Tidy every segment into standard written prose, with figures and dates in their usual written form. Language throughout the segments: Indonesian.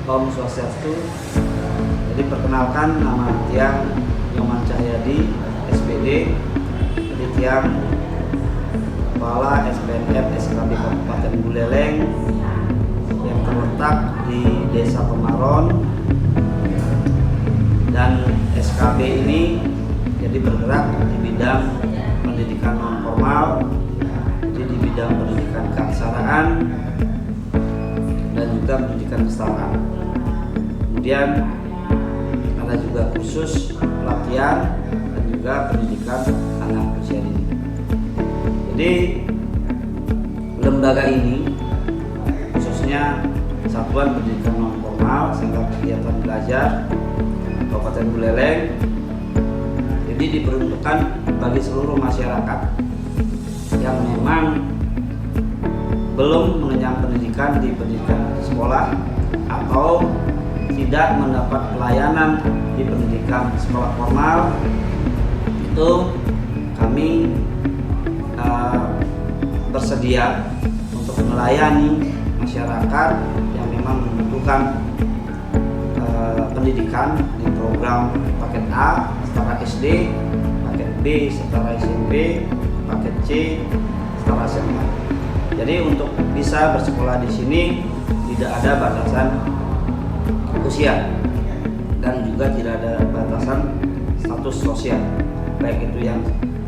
Om Swastiastu. Jadi perkenalkan, nama Tiang Nyoman Cahyadi, SPD. Jadi Tiang Kepala SPNF SKB Kabupaten Buleleng yang terletak di Desa Pemaron. Dan SKB ini jadi bergerak di bidang pendidikan non formal, jadi di bidang pendidikan keaksaraan dan juga pendidikan kesetaraan. Kemudian ada juga kursus pelatihan dan juga pendidikan anak usia dini. Jadi lembaga ini khususnya Satuan Pendidikan Non Formal Sentra Kegiatan Belajar Kabupaten Buleleng, jadi diperuntukkan bagi seluruh masyarakat yang memang belum mengenyam pendidikan di pendidikan sekolah atau tidak mendapat pelayanan di pendidikan sekolah formal. Itu kami bersedia untuk melayani masyarakat yang memang membutuhkan pendidikan di program paket A setara SD, paket B setara SMP, paket C setara SMA. Jadi untuk bisa bersekolah di sini tidak ada batasan usia dan juga tidak ada batasan status sosial, baik itu yang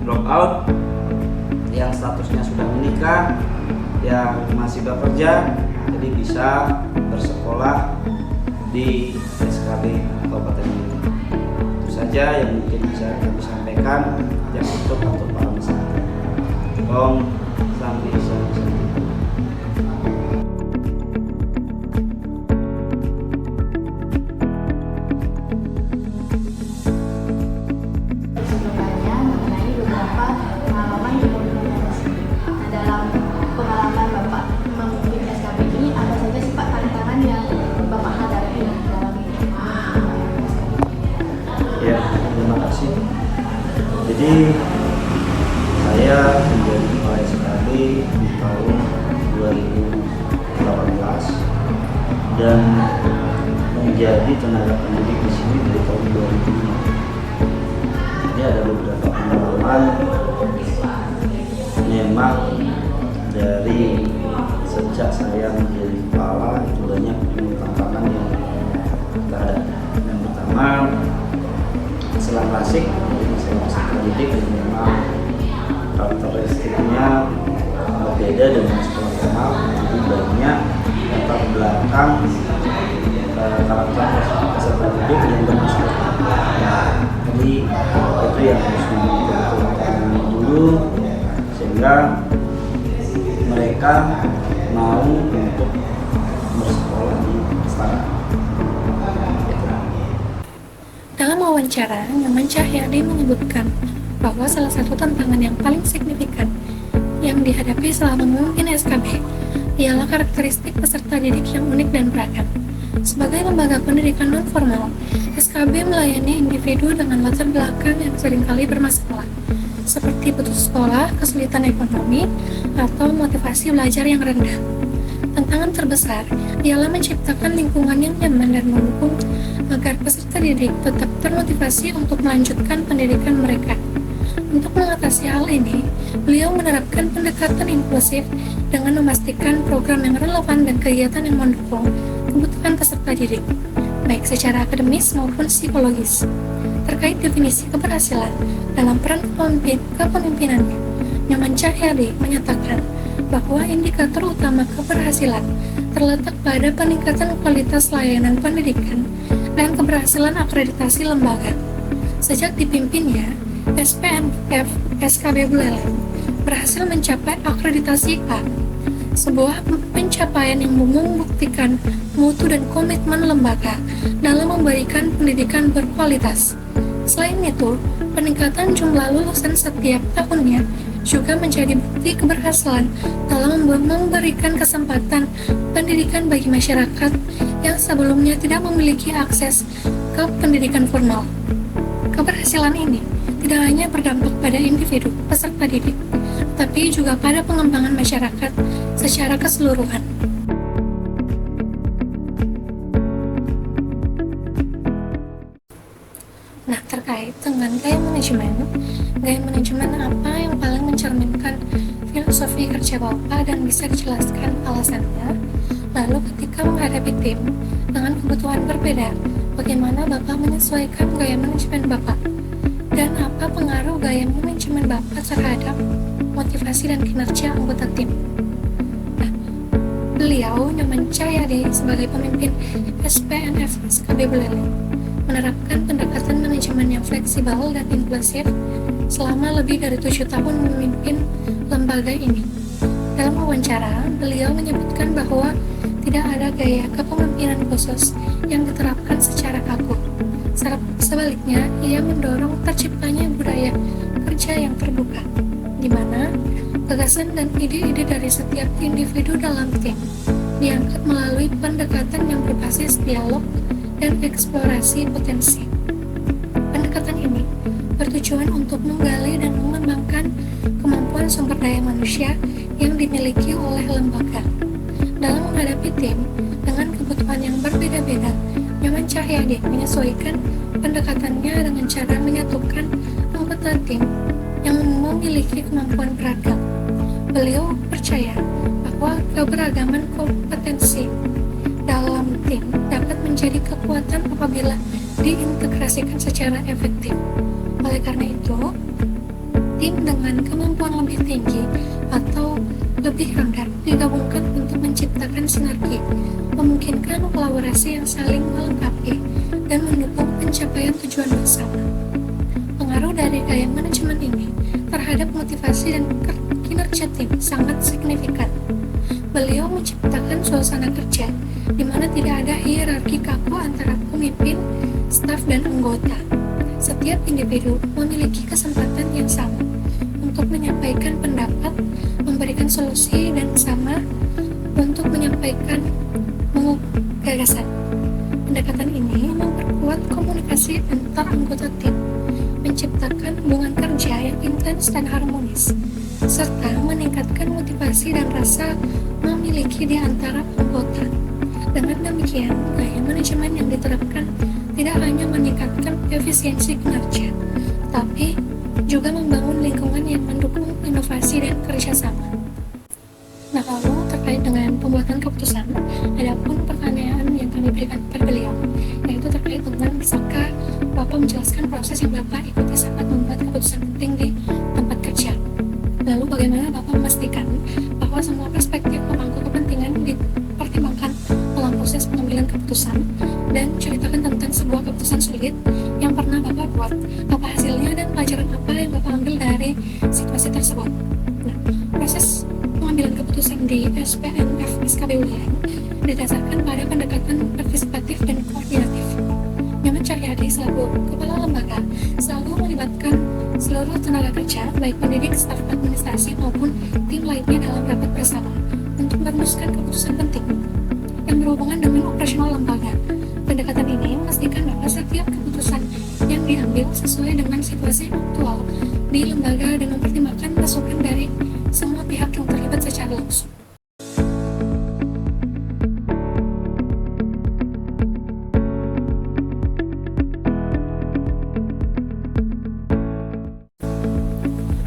drop out, yang statusnya sudah menikah, yang masih bekerja, jadi bisa bersekolah di SKB Kabupaten ini. Itu saja yang mungkin bisa kami sampaikan yang untuk para masyarakat. Om Santi Santi. Sebelumnya mengenai beberapa pengalaman di pemimpinan di sini. Nah, dalam pengalaman Bapak memimpin SKB ini, apa saja sih Pak tantangan yang Bapak hadapi dalam ini? Ya, terima kasih. Jadi saya menjadi kepala SKB di tahun 2018 dan menjadi tenaga pendidik di sini dari tahun 2005. Jadi ada beberapa pengalaman memang dari sejak saya menjadi kepala itu banyak tantangan yang kita hadapi. Yang pertama, selang klasik, jadi masalah pendidik yang memang karakteristiknya berbeda dengan sekolah formal. Jadi banyak latar belakang karakter peserta didik yang berbeda. Jadi itu yang harus diperhatikan dulu sehingga mereka mau untuk bersekolah di istana. Dalam wawancara, Nyoman Cahyadi menyebutkan bahwa salah satu tantangan yang paling signifikan yang dihadapi selama memimpin SKB ialah karakteristik peserta didik yang unik dan beragam. Sebagai lembaga pendidikan non-formal, SKB melayani individu dengan latar belakang yang seringkali bermasalah, seperti putus sekolah, kesulitan ekonomi, atau motivasi belajar yang rendah. Tantangan terbesar ialah menciptakan lingkungan yang nyaman dan mendukung agar peserta didik tetap termotivasi untuk melanjutkan pendidikan mereka. Untuk mengatasi hal ini, beliau menerapkan pendekatan inklusif dengan memastikan program yang relevan dan kegiatan yang mendukung kebutuhan peserta didik, baik secara akademis maupun psikologis. Terkait definisi keberhasilan dalam peran kepemimpinannya, Nyoman Cahyadi menyatakan bahwa indikator utama keberhasilan terletak pada peningkatan kualitas layanan pendidikan dan keberhasilan akreditasi lembaga. Sejak dipimpinnya, SPNF SKB Buleleng berhasil mencapai akreditasi A, sebuah pencapaian yang membuktikan mutu dan komitmen lembaga dalam memberikan pendidikan berkualitas. Selain itu, peningkatan jumlah lulusan setiap tahunnya juga menjadi bukti keberhasilan dalam memberikan kesempatan pendidikan bagi masyarakat yang sebelumnya tidak memiliki akses ke pendidikan formal. Keberhasilan ini tidak hanya berdampak pada individu peserta didik, tapi juga pada pengembangan masyarakat secara keseluruhan. manajemen, gaya manajemen apa yang paling mencerminkan filosofi kerja Bapak dan bisa dijelaskan alasannya? Lalu ketika menghadapi tim dengan kebutuhan berbeda, bagaimana Bapak menyesuaikan gaya manajemen Bapak? Dan apa pengaruh gaya manajemen Bapak terhadap motivasi dan kinerja anggota tim? Nah, beliau Nyoman Cahyadi sebagai pemimpin SPNF SKB Buleleng menerapkan pendekatan manajemen yang fleksibel dan inklusif selama lebih dari 7 tahun memimpin lembaga ini. Dalam wawancara, beliau menyebutkan bahwa tidak ada gaya kepemimpinan khusus yang diterapkan secara kaku. Sebaliknya, ia mendorong terciptanya budaya kerja yang terbuka, di mana gagasan dan ide-ide dari setiap individu dalam tim diangkat melalui pendekatan yang berbasis dialog dan eksplorasi potensi. Pendekatan ini bertujuan untuk menggali dan mengembangkan kemampuan sumber daya manusia yang dimiliki oleh lembaga. Dalam menghadapi tim dengan kebutuhan yang berbeda-beda, Nyoman Cahyadi menyesuaikan pendekatannya dengan cara menyatukan anggota tim yang memiliki kemampuan beragam. Beliau percaya bahwa keberagaman kompetensi dalam tim dapat menjadi kekuatan apabila diintegrasikan secara efektif. Oleh karena itu, tim dengan kemampuan lebih tinggi atau lebih rendah digabungkan untuk menciptakan sinergi, memungkinkan kolaborasi yang saling melengkapi dan mendukung pencapaian tujuan bersama. Pengaruh dari gaya manajemen ini terhadap motivasi dan kinerja tim sangat signifikan. Beliau menciptakan suasana kerja di mana tidak ada hierarki kaku antara pemimpin, staf, dan anggota. Setiap individu memiliki kesempatan yang sama untuk menyampaikan pendapat, memberikan solusi, dan sama untuk menyampaikan gagasan. Pendekatan ini memperkuat komunikasi antar anggota tim, menciptakan hubungan kerja yang intens dan harmonis, serta meningkatkan motivasi dan rasa memiliki di antara anggota. Dengan demikian, gaya manajemen yang diterapkan tidak hanya meningkatkan efisiensi kinerja, tapi juga membangun lingkungan yang mendukung inovasi dan kerjasama. Nah, lalu terkait dengan pembuatan keputusan, ada pun pertanyaan yang kami berikan kepada beliau, yaitu terkait dengan bisakah Bapak menjelaskan proses yang Bapak ikuti saat membuat keputusan penting di tempat kerja. Lalu bagaimana Bapak memastikan bahwa semua perspektif pemangku kepentingan dipertimbangkan dalam proses pengambilan keputusan, dan ceritakan tentang sebuah keputusan sulit yang pernah Bapak buat, apa hasilnya dan pelajaran apa yang Bapak ambil dari situasi tersebut. Nah, proses pengambilan keputusan di SPNF SKB Buleleng didasarkan pada pendekatan partisipatif dan koordinatif. Nyoman Cahyadi selaku kepala lembaga selalu melibatkan seluruh tenaga kerja, baik pendidik, staf administrasi maupun tim lainnya dalam rapat bersama untuk merumuskan keputusan penting yang berhubungan dengan operasional lembaga. Pendekatan ini memastikan bahwa setiap keputusan yang diambil sesuai dengan situasi aktual di lembaga dan mempertimbangkan masukan dari semua pihak yang terlibat secara langsung.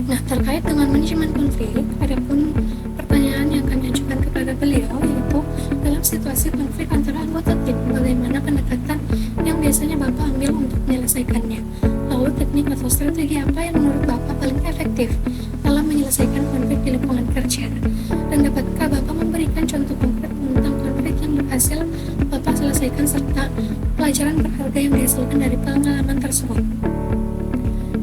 Nah, terkait dengan manajemen konflik, ada pun pertanyaan yang kami ajukan kepada beliau, yaitu dalam situasi konflik antara anggota tim, bagaimana pendekatan yang biasanya Bapak ambil untuk menyelesaikannya? Lalu teknik atau strategi apa yang menurut Bapak paling efektif dalam menyelesaikan konflik di lingkungan kerja? Dan dapatkah Bapak memberikan contoh konkret tentang konflik yang berhasil Bapak selesaikan serta pelajaran berharga yang dihasilkan dari pengalaman tersebut?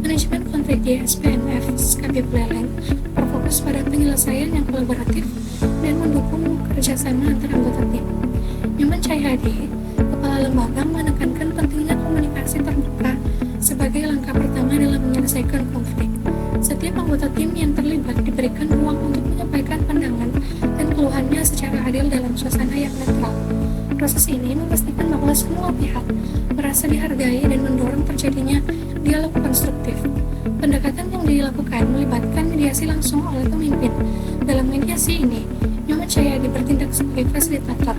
Manajemen konflik di SPNF SKB Buleleng berfokus pada penyelesaian yang kolaboratif dan mendukung kerjasama antar anggota tim. Nyoman Cahyadi, kepala lembaga, menekankan pentingnya komunikasi terbuka sebagai langkah pertama dalam menyelesaikan konflik. Setiap anggota tim yang terlibat diberikan ruang untuk menyampaikan pandangan dan keluhannya secara adil dalam suasana yang netral. Proses ini memastikan bahwa semua pihak merasa dihargai dan mendorong terjadinya dialog konstruktif. Pendekatan yang dilakukan melibatkan mediasi langsung oleh pemimpin. Dalam mediasi ini, Nyoman Cahyadi bertindak sebagai fasilitator,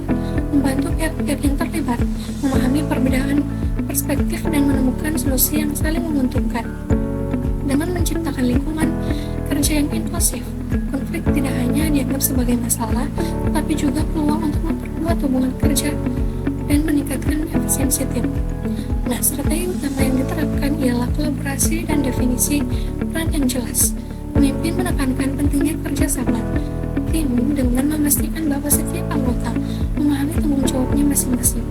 membantu pihak-pihak yang terlibat memahami perbedaan perspektif dan menemukan solusi yang saling menguntungkan. menciptakan lingkungan kerja yang inklusif. Konflik tidak hanya dianggap sebagai masalah, tetapi juga peluang untuk memperkuat hubungan kerja dan meningkatkan efisiensi tim. Nah, strategi utama yang diterapkan ialah kolaborasi dan definisi peran yang jelas. Pemimpin menekankan pentingnya kerjasama tim dengan memastikan bahwa setiap anggota memahami tanggung jawabnya masing-masing.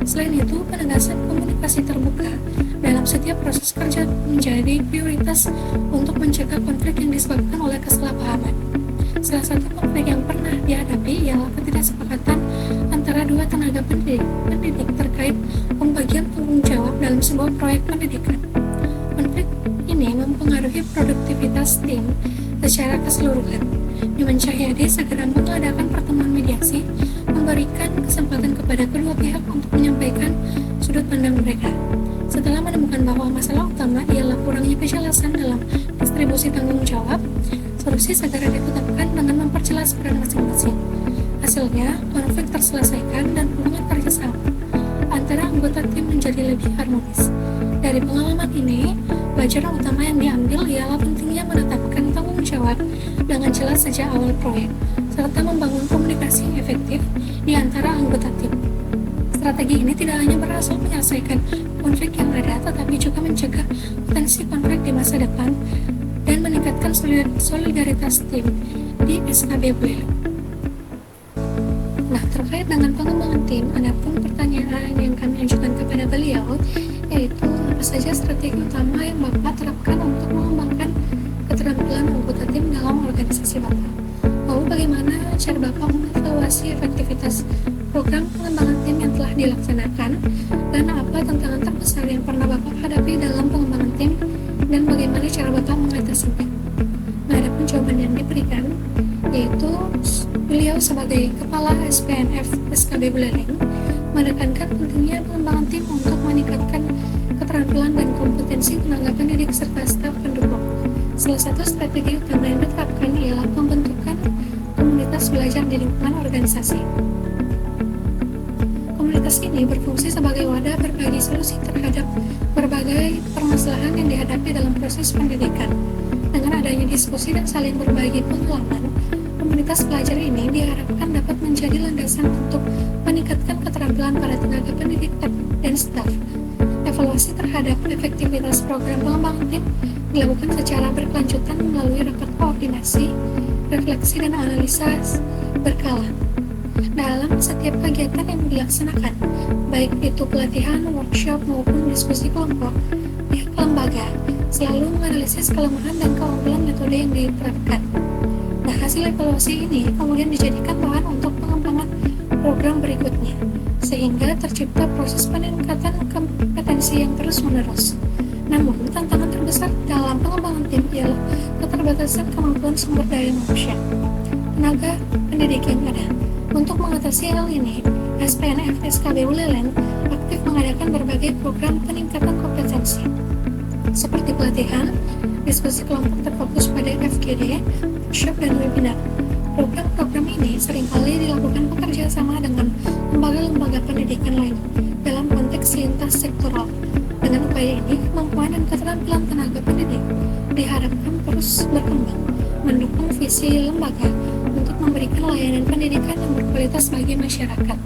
Selain itu, penegasan komunikasi terbuka dalam setiap proses kerja menjadi prioritas untuk mencegah konflik yang disebabkan oleh kesalahpahaman. Salah satu konflik yang pernah dihadapi ialah ketidaksepakatan antara dua tenaga pendidik terkait pembagian tanggung jawab dalam sebuah proyek pendidikan. Konflik ini mempengaruhi produktivitas tim secara keseluruhan. Nyoman Cahyadi segera mengadakan pertemuan mediasi, memberikan kesempatan kepada kedua pihak untuk menyampaikan sudut pandang mereka. Setelah menemukan bahwa masalah utama ialah kurangnya kejelasan dalam distribusi tanggung jawab, solusi segera ditetapkan dengan memperjelas peran masing-masing. Hasilnya, konflik terselesaikan dan hubungan kerjasama antara anggota tim menjadi lebih harmonis. Dari pengalaman ini, pelajaran utama yang diambil ialah pentingnya menetapkan tanggung jawab dengan jelas sejak awal proyek, serta membangun komunikasi yang efektif di antara anggota tim. Strategi ini tidak hanya berhasil menyelesaikan konflik yang ada, tetapi juga mencegah potensi konflik di masa depan dan meningkatkan solidaritas tim di SKB Buleleng. Nah, terkait dengan pengembangan tim, ada pun pertanyaan yang kami ajukan kepada beliau, yaitu apa saja strategi utama yang Bapak terapkan untuk mengembangkan keterampilan anggota tim dalam organisasi Bapak. Lalu bagaimana cara Bapak mengevaluasi efektivitas program pengembangan tim yang telah dilaksanakan, dan apa tantangan terbesar yang pernah Bapak hadapi dalam pengembangan tim, dan bagaimana cara Bapak mengatasinya. Nah, ada pun jawaban yang diberikan, yaitu beliau sebagai Kepala SPNF SKB Buleleng menekankan pentingnya pengembangan tim untuk meningkatkan keterampilan dan kompetensi tenaga pendidik serta staf pendukung. Salah satu strategi utama yang diterapkan ialah pembentukan komunitas belajar di lingkungan organisasi. Komunitas ini berfungsi sebagai wadah berbagi solusi terhadap berbagai permasalahan yang dihadapi dalam proses pendidikan. Dengan adanya diskusi dan saling berbagi pengalaman, komunitas belajar ini diharapkan dapat menjadi landasan untuk meningkatkan keterampilan para tenaga pendidik dan staf. Evaluasi terhadap efektivitas program pengembangan tim dilakukan secara berkelanjutan melalui rapat koordinasi, refleksi, dan analisa berkala. Dalam setiap kegiatan yang dilaksanakan, baik itu pelatihan, workshop, maupun diskusi kelompok, pihak lembaga selalu menganalisis kelemahan dan keunggulan metode yang diterapkan. Nah, hasil evaluasi ini kemudian dijadikan bahan untuk pengembangan program berikutnya, sehingga tercipta proses peningkatan kompetensi yang terus-menerus. Namun, tantangan terbesar dalam pengembangan tim ialah keterbatasan kemampuan sumber daya manusia, tenaga pendidik yang ada. Untuk mengatasi hal ini, SPNF SKB Buleleng aktif mengadakan berbagai program peningkatan kompetensi, seperti pelatihan, diskusi kelompok terfokus pada FGD, workshop, dan webinar. Program-program ini seringkali dilakukan bekerja sama dengan lembaga-lembaga pendidikan lain dalam konteks lintas sektoral. Dengan upaya ini, kemampuan dan keterampilan tenaga pendidik diharapkan terus berkembang, mendukung visi lembaga untuk memberikan layanan pendidikan yang berkualitas bagi masyarakat.